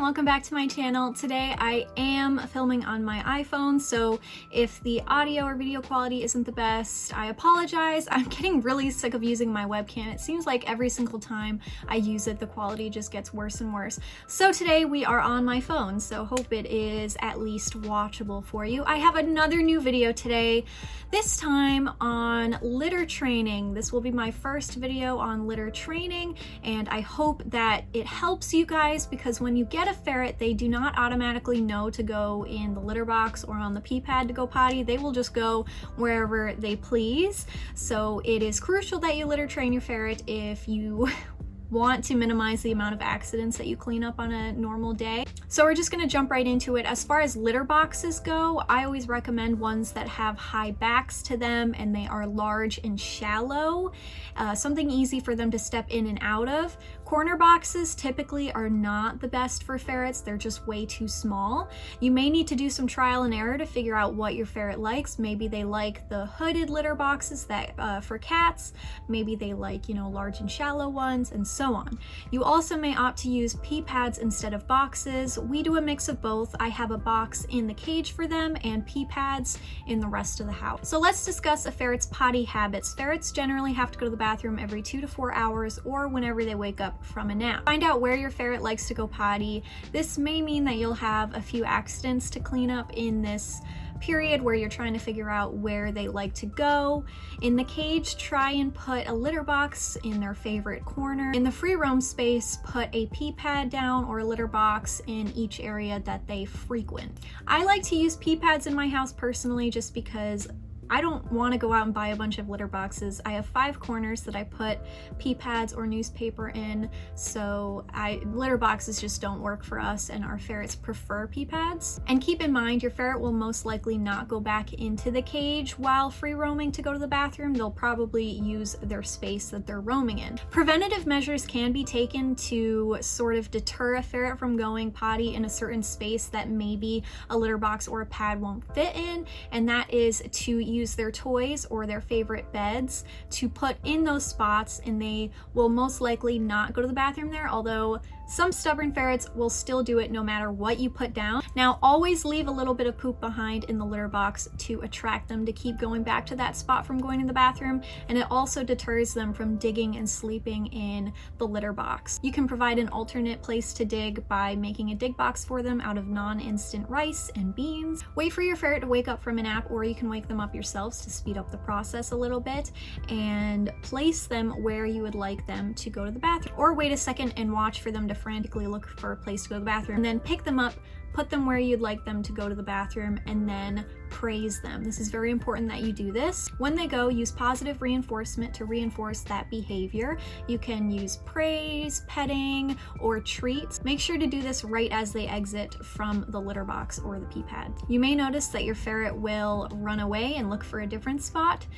welcome back to my channel. Today I am filming on my iPhone, so if the audio or video quality isn't the best, I apologize. I'm getting really sick of using my webcam. It seems like every single time I use it, the quality just gets worse and worse. So today we are on my phone, so hope it is at least watchable for you. I have another new video today, this time on litter training. This will be my first video on litter training, and I hope that it helps you guys, because when you get a ferret, they do not automatically know to go in the litter box or on the pee pad to go potty. They will just go wherever they please. So it is crucial that you litter train your ferret if you want to minimize the amount of accidents that you clean up on a normal day. So we're just going to jump right into it. As far as litter boxes go, I always recommend ones that have high backs to them and they are large and shallow, something easy for them to step in and out of. Corner boxes typically are not the best for ferrets. They're just way too small. You may need to do some trial and error to figure out what your ferret likes. Maybe they like the hooded litter boxes that for cats. Maybe they like, large and shallow ones, and so on. You also may opt to use pee pads instead of boxes. We do a mix of both. I have a box in the cage for them and pee pads in the rest of the house. So let's discuss a ferret's potty habits. Ferrets generally have to go to the bathroom every 2 to 4 hours or whenever they wake up from a nap. Find out where your ferret likes to go potty. This may mean that you'll have a few accidents to clean up in this period where you're trying to figure out where they like to go. In the cage, try and put a litter box in their favorite corner. In the free roam space, put a pee pad down or a litter box in each area that they frequent. I like to use pee pads in my house personally just because I don't want to go out and buy a bunch of litter boxes. I have 5 corners that I put pee pads or newspaper in, so litter boxes just don't work for us, and our ferrets prefer pee pads. And keep in mind, your ferret will most likely not go back into the cage while free roaming to go to the bathroom. They'll probably use their space that they're roaming in. Preventative measures can be taken to sort of deter a ferret from going potty in a certain space that maybe a litter box or a pad won't fit in, and that is to use their toys or their favorite beds to put in those spots, and they will most likely not go to the bathroom there, although some stubborn ferrets will still do it no matter what you put down. Now, always leave a little bit of poop behind in the litter box to attract them to keep going back to that spot from going to the bathroom, and it also deters them from digging and sleeping in the litter box. You can provide an alternate place to dig by making a dig box for them out of non-instant rice and beans. Wait for your ferret to wake up from a nap, or you can wake them up yourselves to speed up the process a little bit, and place them where you would like them to go to the bathroom. Or wait a second and watch for them to frantically look for a place to go to the bathroom, and then pick them up, put them where you'd like them to go to the bathroom, and then praise them. This is very important that you do this. When they go, use positive reinforcement to reinforce that behavior. You can use praise, petting, or treats. Make sure to do this right as they exit from the litter box or the pee pad. You may notice that your ferret will run away and look for a different spot.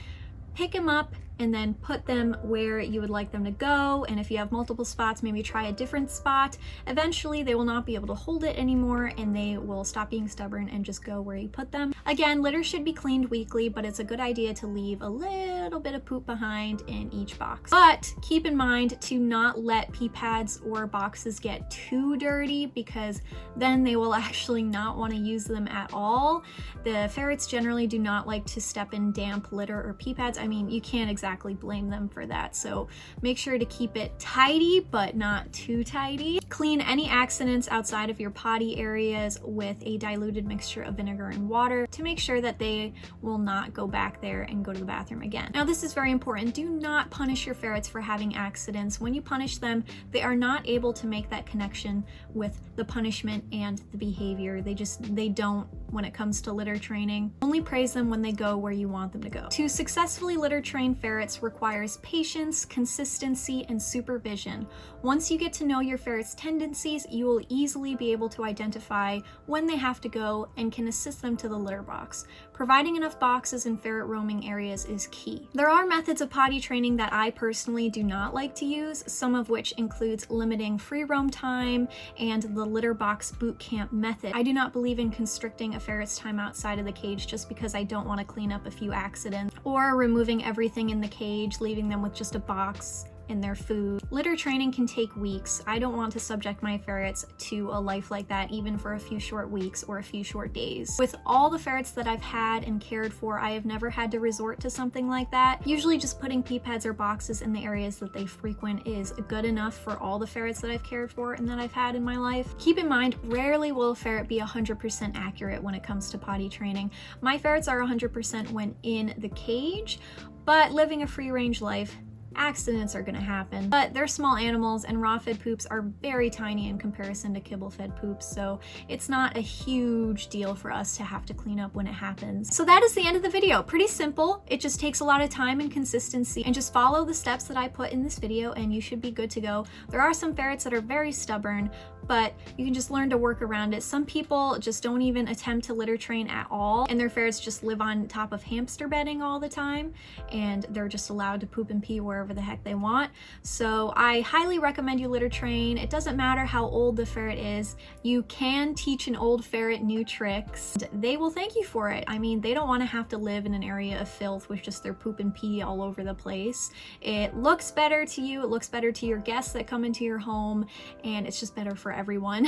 Pick them up and then put them where you would like them to go. And if you have multiple spots, maybe try a different spot. Eventually, they will not be able to hold it anymore, and they will stop being stubborn and just go where you put them. Again, litter should be cleaned weekly, but it's a good idea to leave a little bit of poop behind in each box. But keep in mind to not let pee pads or boxes get too dirty, because then they will actually not want to use them at all. The ferrets generally do not like to step in damp litter or pee pads. I mean, you can't exactly blame them for that, so make sure to keep it tidy but not too tidy. Clean any accidents outside of your potty areas with a diluted mixture of vinegar and water to make sure that they will not go back there and go to the bathroom again. Now, this is very important. Do not punish your ferrets for having accidents. When you punish them, they are not able to make that connection with the punishment and the behavior. They don't when it comes to litter training. Only praise them when they go where you want them to go. To successfully litter train ferrets requires patience, consistency, and supervision. Once you get to know your ferret's tendencies, you will easily be able to identify when they have to go and can assist them to the litter box. Providing enough boxes in ferret roaming areas is key. There are methods of potty training that I personally do not like to use, some of which includes limiting free roam time and the litter box boot camp method. I do not believe in constricting a ferret's time outside of the cage just because I don't want to clean up a few accidents, or removing everything in the cage, leaving them with just a box in their food. Litter training can take weeks. I don't want to subject my ferrets to a life like that, even for a few short weeks or a few short days. With all the ferrets that I've had and cared for, I have never had to resort to something like that. Usually just putting pee pads or boxes in the areas that they frequent is good enough for all the ferrets that I've cared for and that I've had in my life. Keep in mind, rarely will a ferret be 100% accurate when it comes to potty training. My ferrets are 100% when in the cage, but living a free-range life, accidents are gonna happen. But they're small animals and raw fed poops are very tiny in comparison to kibble fed poops, so it's not a huge deal for us to have to clean up when it happens. So that is the end of the video. Pretty simple. It just takes a lot of time and consistency, and just follow the steps that I put in this video and you should be good to go. There are some ferrets that are very stubborn, but you can just learn to work around it. Some people just don't even attempt to litter train at all, and their ferrets just live on top of hamster bedding all the time, and they're just allowed to poop and pee wherever the heck they want. So I highly recommend you litter train. It doesn't matter how old the ferret is. You can teach an old ferret new tricks. They will thank you for it. I mean, they don't want to have to live in an area of filth with just their poop and pee all over the place. It looks better to you, it looks better to your guests that come into your home, and it's just better for everyone.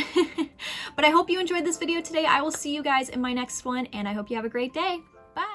But I hope you enjoyed this video today. I will see you guys in my next one, and I hope you have a great day. Bye!